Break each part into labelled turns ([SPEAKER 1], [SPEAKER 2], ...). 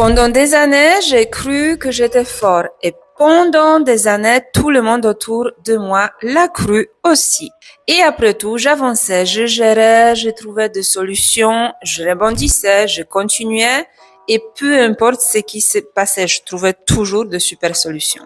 [SPEAKER 1] Pendant des années, j'ai cru que j'étais fort et pendant des années, tout le monde autour de moi l'a cru aussi. Et après tout, j'avançais, je gérais, je trouvais des solutions, je rebondissais, je continuais et peu importe ce qui se passait, je trouvais toujours de super solutions.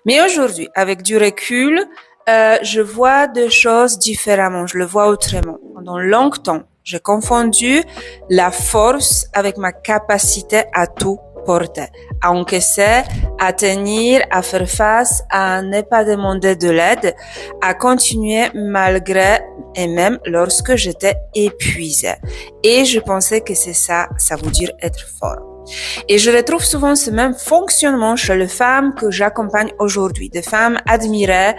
[SPEAKER 1] Mais aujourd'hui, avec du recul, je vois des choses différemment, je le vois autrement. Pendant longtemps, j'ai confondu la force avec ma capacité à tout porter, à encaisser, à tenir, à faire face, à ne pas demander de l'aide, à continuer malgré et même lorsque j'étais épuisée. Et je pensais que c'est ça veut dire être fort. Et je retrouve souvent ce même fonctionnement chez les femmes que j'accompagne aujourd'hui. Des femmes admirées,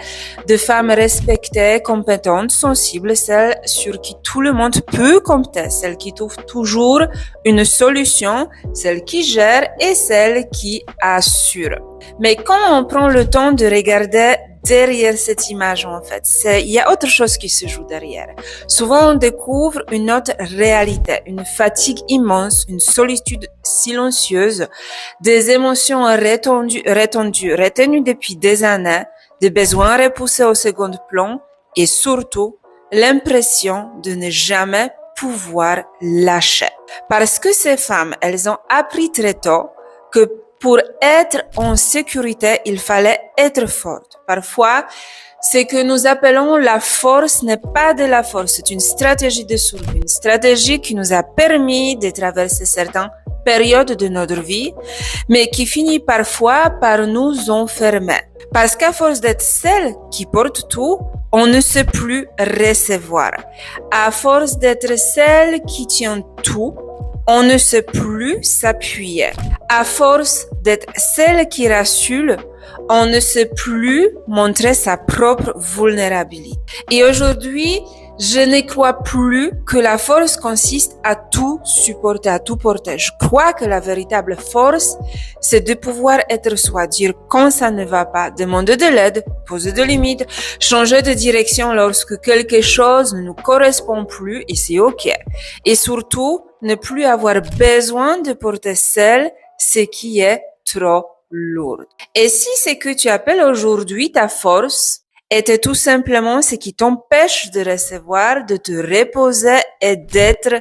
[SPEAKER 1] des femmes respectées, compétentes, sensibles, celles sur qui tout le monde peut compter, celles qui trouvent toujours une solution, celles qui gèrent et celles qui assurent. Mais quand on prend le temps de regarder derrière cette image, en fait, il y a autre chose qui se joue derrière. Souvent, on découvre une autre réalité, une fatigue immense, une solitude silencieuse, des émotions retenues depuis des années, des besoins repoussés au second plan et surtout, l'impression de ne jamais pouvoir lâcher. Parce que ces femmes, elles ont appris très tôt que pour être en sécurité, il fallait être forte. Parfois, ce que nous appelons la force n'est pas de la force, c'est une stratégie de survie, une stratégie qui nous a permis de traverser certaines périodes de notre vie, mais qui finit parfois par nous enfermer. Parce qu'à force d'être celle qui porte tout, on ne sait plus recevoir. À force d'être celle qui tient tout, on ne sait plus s'appuyer. À force d'être celle qui rassure, on ne sait plus montrer sa propre vulnérabilité. Et aujourd'hui, je ne crois plus que la force consiste à tout supporter, à tout porter. Je crois que la véritable force, c'est de pouvoir être soi, dire quand ça ne va pas, demander de l'aide, poser des limites, changer de direction lorsque quelque chose ne nous correspond plus et c'est OK. Et surtout, ne plus avoir besoin de porter seul ce qui est trop lourd. Et si ce que tu appelles aujourd'hui ta force était tout simplement ce qui t'empêche de recevoir, de te reposer et d'être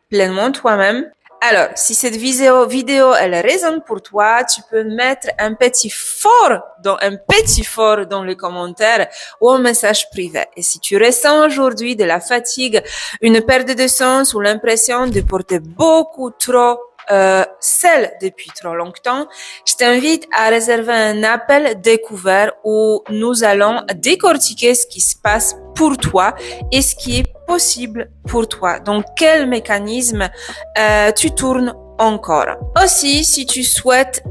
[SPEAKER 1] pleinement toi-même, alors, si cette vidéo, elle résonne pour toi, tu peux mettre un petit fort dans les commentaires ou un message privé. Et si tu ressens aujourd'hui de la fatigue, une perte de sens ou l'impression de porter beaucoup trop seul depuis trop longtemps, je t'invite à réserver un appel découvert où nous allons décortiquer ce qui se passe pour toi et ce qui est possible pour toi. Donc, quel mécanisme tu tournes encore. Aussi, si tu souhaites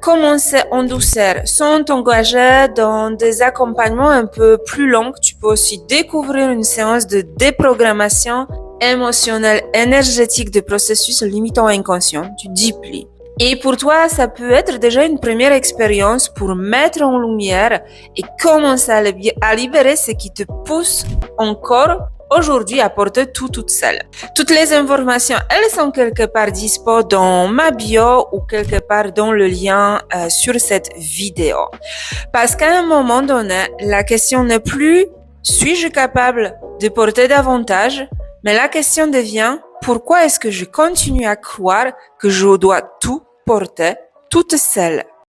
[SPEAKER 1] commencer en douceur sans t'engager dans des accompagnements un peu plus longs, tu peux aussi découvrir une séance de déprogrammation émotionnelle énergétique de processus limitants inconscients, du Deep Li. Et pour toi, ça peut être déjà une première expérience pour mettre en lumière et commencer à libérer ce qui te pousse encore aujourd'hui à porter tout toute seule. Toutes les informations, elles sont quelque part dispo dans ma bio ou quelque part dans le lien sur cette vidéo. Parce qu'à un moment donné, la question n'est plus suis-je capable de porter davantage, mais la question devient pourquoi est-ce que je continue à croire que je dois tout porter toute seule?